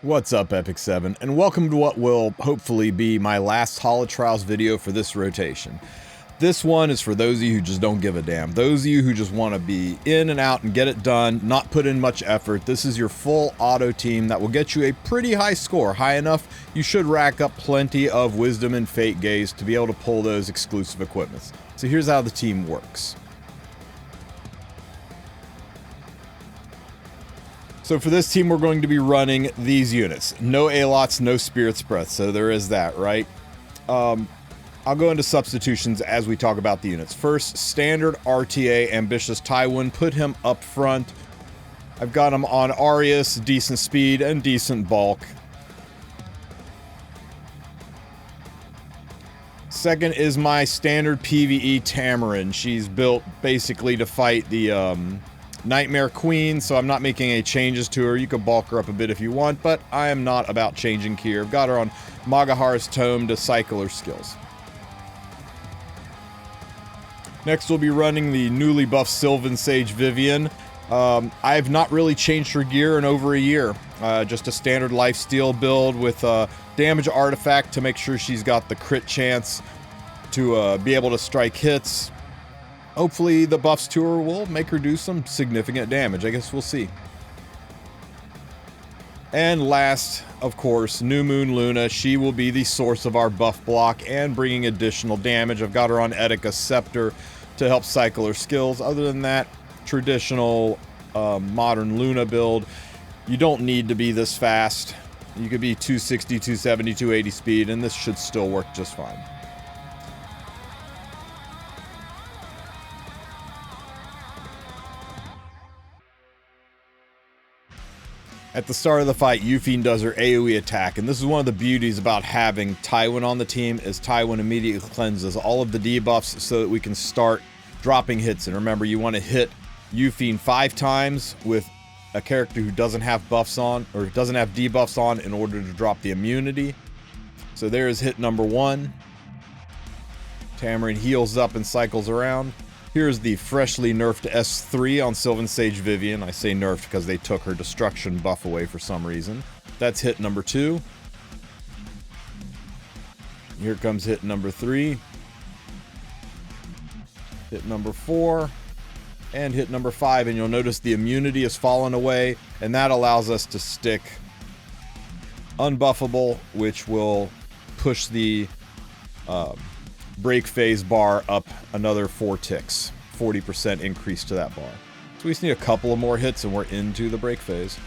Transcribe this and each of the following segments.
What's up, Epic 7, and welcome to what will hopefully be my last Holo Trials video for this rotation. This one is for those of you who just don't give a damn. Those of you who just want to be in and out and get it done, not put in much effort. This is your full auto team that will get you a pretty high score. High enough, you should rack up plenty of wisdom and fate gaze to be able to pull those exclusive equipments. So here's how the team works. So for this team, we're going to be running these units. No Alots, no Spirit's Breath, so there is that, right? I'll go into substitutions as we talk about the units. First, standard RTA, Ambitious Tywin, put him up front. I've got him on Arius, decent speed and decent bulk. Second is my standard PvE Tamarin. She's built basically to fight the Nightmare Queen, so I'm not making any changes to her. You can bulk her up a bit if you want, but I am not about changing here. I've got her on Magahar's Tome to cycle her skills. Next, we'll be running the newly buffed Sylvan Sage Vivian. I have not really changed her gear in over a year. Just a standard lifesteal build with damage artifact to make sure she's got the crit chance to be able to strike hits. Hopefully the buffs to her will make her do some significant damage. I guess we'll see. And last, of course, New Moon Luna. She will be the source of our buff block and bringing additional damage. I've got her on Etika Scepter to help cycle her skills. Other than that, traditional modern Luna build. You don't need to be this fast. You could be 260, 270, 280 speed, and this should still work just fine. At the start of the fight, Yufine does her AoE attack, and this is one of the beauties about having Tywin on the team, is Tywin immediately cleanses all of the debuffs so that we can start dropping hits. And remember, you want to hit Yufine 5 times with a character who doesn't have buffs on, or doesn't have debuffs on, in order to drop the immunity. So there is hit number 1. Tamarin heals up and cycles around. Here's the freshly nerfed S3 on Sylvan Sage Vivian. I say nerfed because they took her destruction buff away for some reason. That's hit number 2. Here comes hit number 3. Hit number 4. And hit number 5. And you'll notice the immunity has fallen away. And that allows us to stick unbuffable, which will push the break phase bar up another 4 ticks. 40% increase to that bar. So we just need a couple of more hits and we're into the break phase.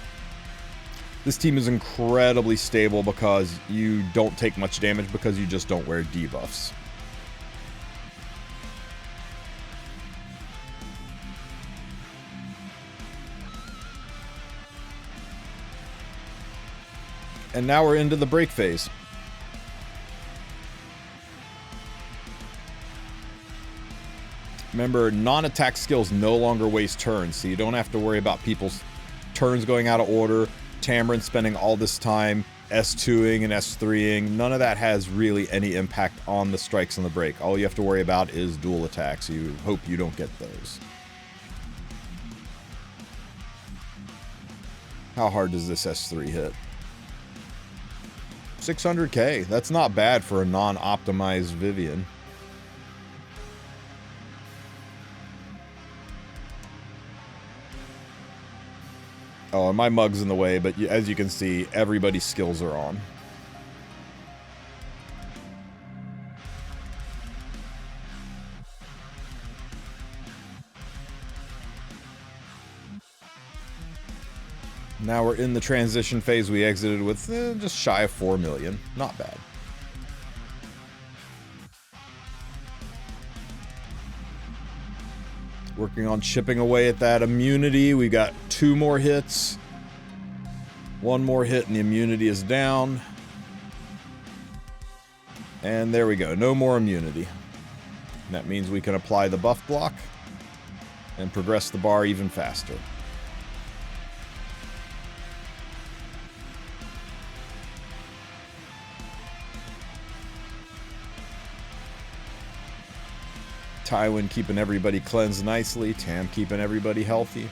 This team is incredibly stable because you don't take much damage because you just don't wear debuffs. And now we're into the break phase. Remember, non-attack skills no longer waste turns, so you don't have to worry about people's turns going out of order. Tamarin spending all this time S2ing and S3ing. None of that has really any impact on the strikes on the break. All you have to worry about is dual attacks. You hope you don't get those. How hard does this S3 hit? 600k. That's not bad for a non-optimized Vivian. Oh, and my mug's in the way, but as you can see, everybody's skills are on. Now we're in the transition phase. We exited with just shy of 4 million. Not bad. Working on chipping away at that immunity. We got 2 more hits. 1 more hit and the immunity is down. And there we go. No more immunity. And that means we can apply the buff block and progress the bar even faster. Tywin keeping everybody cleansed nicely. Tam keeping everybody healthy.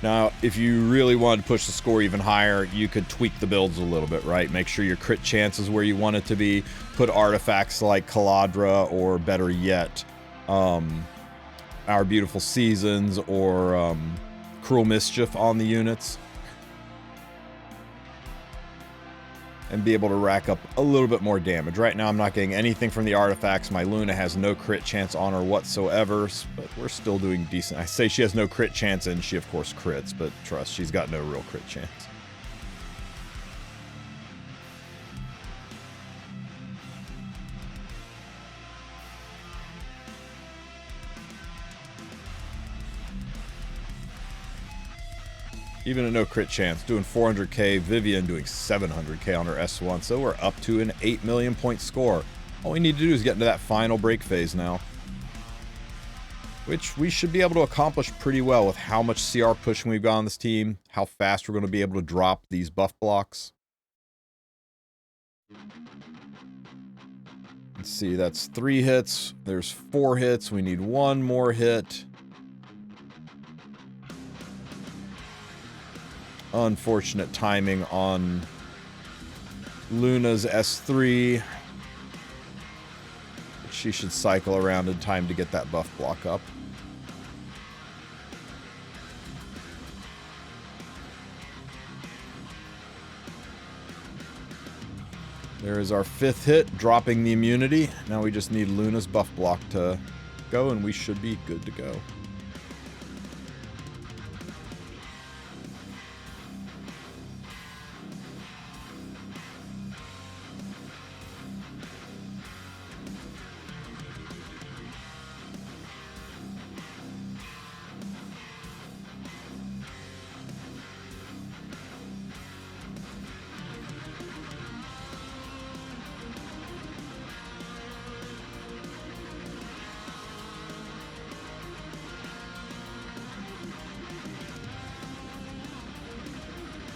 Now, if you really wanted to push the score even higher, you could tweak the builds a little bit, right? Make sure your crit chance is where you want it to be. Put artifacts like Caladra, or better yet, Our Beautiful Seasons, or Cruel Mischief on the units. And be able to rack up a little bit more damage. Right now I'm not getting anything from the artifacts. My Luna has no crit chance on her whatsoever, but we're still doing decent. I say she has no crit chance, and she of course crits, but trust, she's got no real crit chance. Even a no crit chance, doing 400k, Vivian doing 700k on her S1, so we're up to an 8 million point score. All we need to do is get into that final break phase now, which we should be able to accomplish pretty well with how much CR pushing we've got on this team, how fast we're going to be able to drop these buff blocks. Let's see, that's 3 hits, there's 4 hits, we need 1 more hit. Unfortunate timing on Luna's S3. She should cycle around in time to get that buff block up. There is our 5th hit, dropping the immunity. Now we just need Luna's buff block to go, and we should be good to go.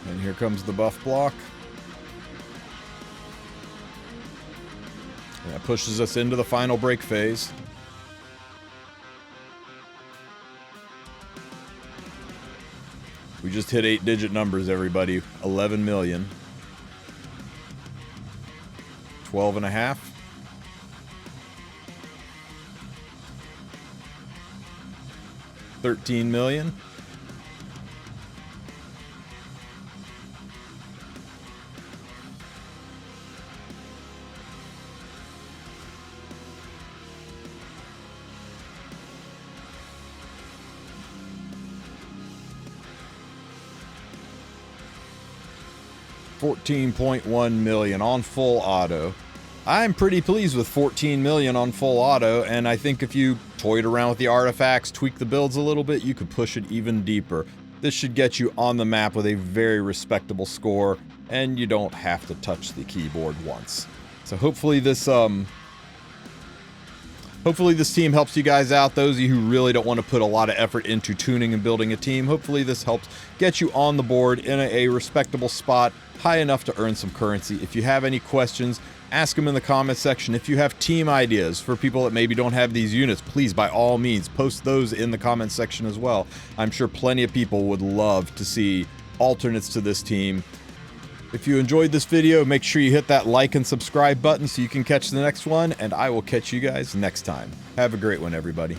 And here comes the buff block. And that pushes us into the final break phase. We just hit 8-digit numbers, everybody. 11 million. 12 and a half. 13 million. $14.1 million on full auto. I'm pretty pleased with 14 million on full auto, and I think if you toyed around with the artifacts, tweak the builds a little bit, you could push it even deeper. This should get you on the map with a very respectable score, and you don't have to touch the keyboard once. So hopefully this team helps you guys out. Those of you who really don't want to put a lot of effort into tuning and building a team, hopefully this helps get you on the board in a respectable spot, high enough to earn some currency. If you have any questions, ask them in the comment section. If you have team ideas for people that maybe don't have these units, please, by all means, post those in the comment section as well. I'm sure plenty of people would love to see alternates to this team. If you enjoyed this video, make sure you hit that like and subscribe button so you can catch the next one, and I will catch you guys next time. Have a great one, everybody.